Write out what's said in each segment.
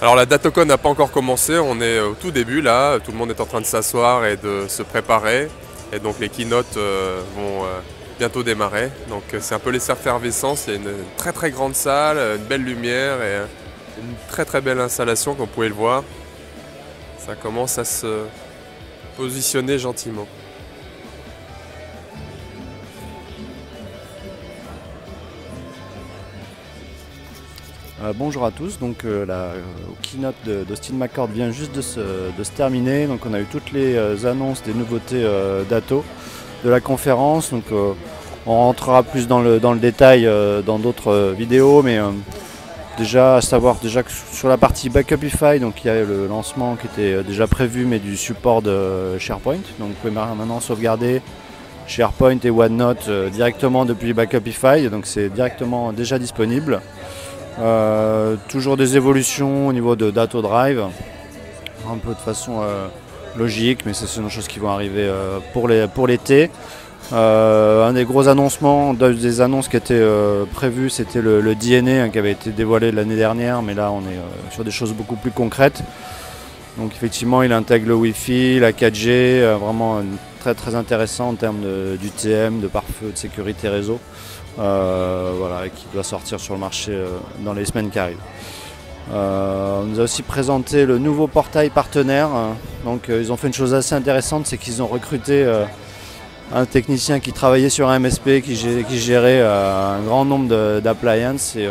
Alors la Datocon n'a pas encore commencé, on est au tout début là, tout le monde est en train de s'asseoir et de se préparer. Et donc les keynotes vont bientôt démarrer. Donc c'est un peu l'effervescence, il y a une très très grande salle, une belle lumière et une très très belle installation comme vous pouvez le voir. Ça commence à se positionner gentiment. Bonjour à tous, donc la keynote d'Austin McCord vient juste de se terminer, donc on a eu toutes les annonces des nouveautés d'Atto de la conférence, donc on rentrera plus dans le détail dans d'autres vidéos, mais déjà à savoir déjà que sur la partie Backupify, donc il y a le lancement qui était déjà prévu mais du support de SharePoint, donc vous pouvez maintenant sauvegarder SharePoint et OneNote directement depuis Backupify, donc c'est directement déjà disponible. Toujours des évolutions au niveau de Datto Drive, un peu de façon logique, mais ce sont des choses qui vont arriver pour l'été. Un des gros annoncements, des annonces qui étaient prévues, c'était le DNA qui avait été dévoilé l'année dernière, mais là on est sur des choses beaucoup plus concrètes. Donc effectivement il intègre le Wi-Fi, la 4G, vraiment très très intéressant en termes d'UTM, de pare-feu, de sécurité réseau. Voilà, qui doit sortir sur le marché dans les semaines qui arrivent. On nous a aussi présenté le nouveau portail partenaire. Donc ils ont fait une chose assez intéressante, c'est qu'ils ont recruté un technicien qui travaillait sur un MSP, qui gérait un grand nombre d'appliances et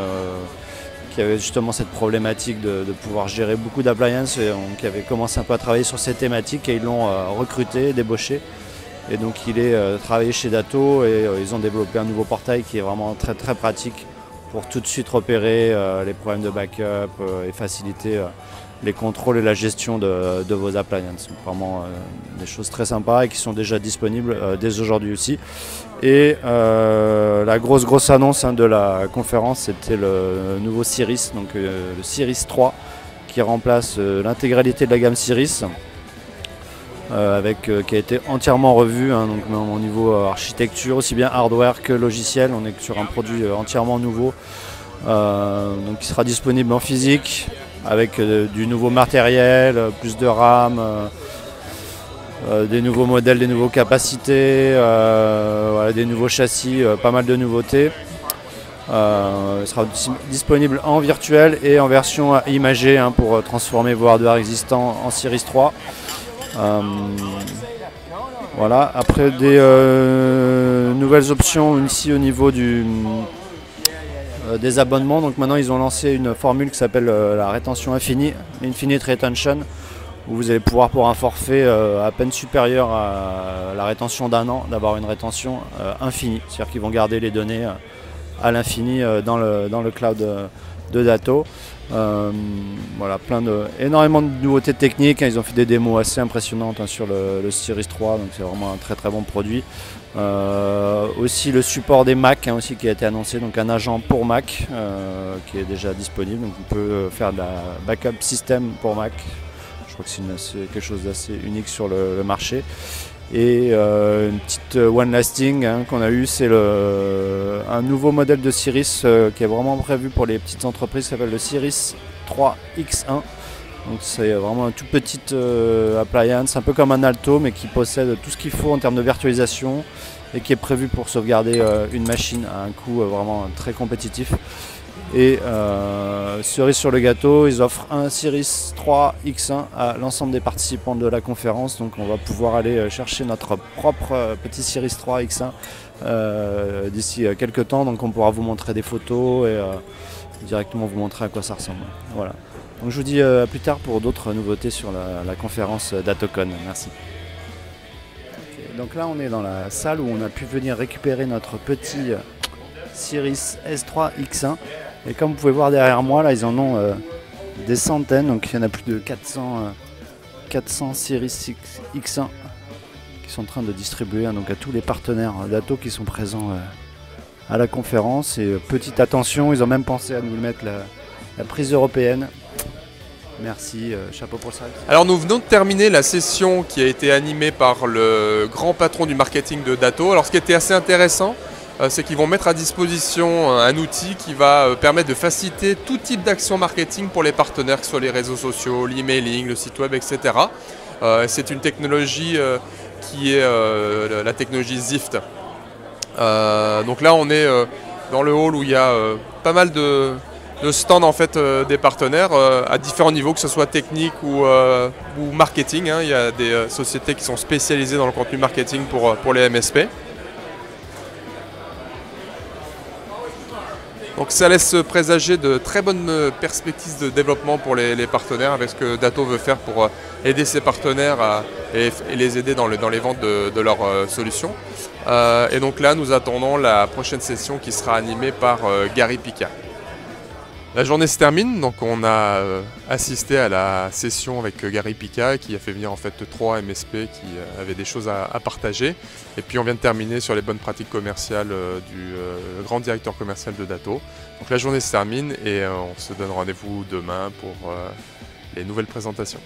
qui avait justement cette problématique de pouvoir gérer beaucoup d'appliances et qui avait commencé un peu à travailler sur ces thématiques et ils l'ont recruté, débauché. Et donc il est travaillé chez Datto et ils ont développé un nouveau portail qui est vraiment très très pratique pour tout de suite repérer les problèmes de backup et faciliter les contrôles et la gestion de vos appliances. Donc vraiment des choses très sympas et qui sont déjà disponibles dès aujourd'hui aussi. Et la grosse annonce de la conférence, c'était le nouveau Cirrus, donc le Cirrus 3 qui remplace l'intégralité de la gamme Cirrus. Qui a été entièrement revu, donc au niveau architecture, aussi bien hardware que logiciel. On est sur un produit entièrement nouveau, donc qui sera disponible en physique avec du nouveau matériel, plus de RAM, des nouveaux modèles, des nouveaux capacités, voilà, des nouveaux châssis, pas mal de nouveautés. Il sera disponible en virtuel et en version imagée pour transformer vos hardware existants en Cirrus 3. Voilà, après des nouvelles options ici au niveau des abonnements. Donc maintenant ils ont lancé une formule qui s'appelle la rétention infinie, Infinite Retention, où vous allez pouvoir pour un forfait à peine supérieur à la rétention d'un an, d'avoir une rétention infinie. C'est-à-dire qu'ils vont garder les données à l'infini dans le cloud de Datto. Voilà, énormément de nouveautés techniques, ils ont fait des démos assez impressionnantes sur le Cirrus 3, donc c'est vraiment un très très bon produit. Aussi le support des Mac aussi qui a été annoncé, donc un agent pour Mac qui est déjà disponible, donc on peut faire de la backup system pour Mac. Je crois que c'est quelque chose d'assez unique sur le marché. Et une petite one lasting qu'on a eu, c'est un nouveau modèle de Cirrus qui est vraiment prévu pour les petites entreprises, qui s'appelle le Cirrus 3X1. Donc c'est vraiment un tout petit appliance, un peu comme un Alto, mais qui possède tout ce qu'il faut en termes de virtualisation et qui est prévu pour sauvegarder une machine à un coût vraiment très compétitif. Et cerise sur le gâteau, ils offrent un Cirrus 3X1 à l'ensemble des participants de la conférence. Donc on va pouvoir aller chercher notre propre petit Cirrus 3X1 d'ici quelques temps. Donc on pourra vous montrer des photos et directement vous montrer à quoi ça ressemble. Voilà. Donc je vous dis à plus tard pour d'autres nouveautés sur la conférence Dattocon. Merci. Okay, donc là on est dans la salle où on a pu venir récupérer notre petit Cirrus S3X1. Et comme vous pouvez voir derrière moi, là ils en ont des centaines, donc il y en a plus de 400 Cirrus X1 qui sont en train de distribuer donc à tous les partenaires Datto qui sont présents à la conférence. Et petite attention, ils ont même pensé à nous mettre la prise européenne. Merci, chapeau pour ça. Alors nous venons de terminer la session qui a été animée par le grand patron du marketing de Datto. Alors ce qui était assez intéressant, c'est qu'ils vont mettre à disposition un outil qui va permettre de faciliter tout type d'action marketing pour les partenaires, que ce soit les réseaux sociaux, l'emailing, le site web, etc. C'est une technologie qui est la technologie Zift. Donc là on est dans le hall où il y a pas mal de stands en fait, des partenaires à différents niveaux, que ce soit technique ou marketing. Il y a des sociétés qui sont spécialisées dans le contenu marketing pour les MSP. Donc ça laisse présager de très bonnes perspectives de développement pour les partenaires, avec ce que Datto veut faire pour aider ses partenaires et les aider dans les ventes de leurs solutions. Et donc là, nous attendons la prochaine session qui sera animée par Gary Pica. La journée se termine, donc on a assisté à la session avec Gary Pica qui a fait venir en fait 3 MSP qui avaient des choses à partager. Et puis on vient de terminer sur les bonnes pratiques commerciales du grand directeur commercial de Datto. Donc la journée se termine et on se donne rendez-vous demain pour les nouvelles présentations.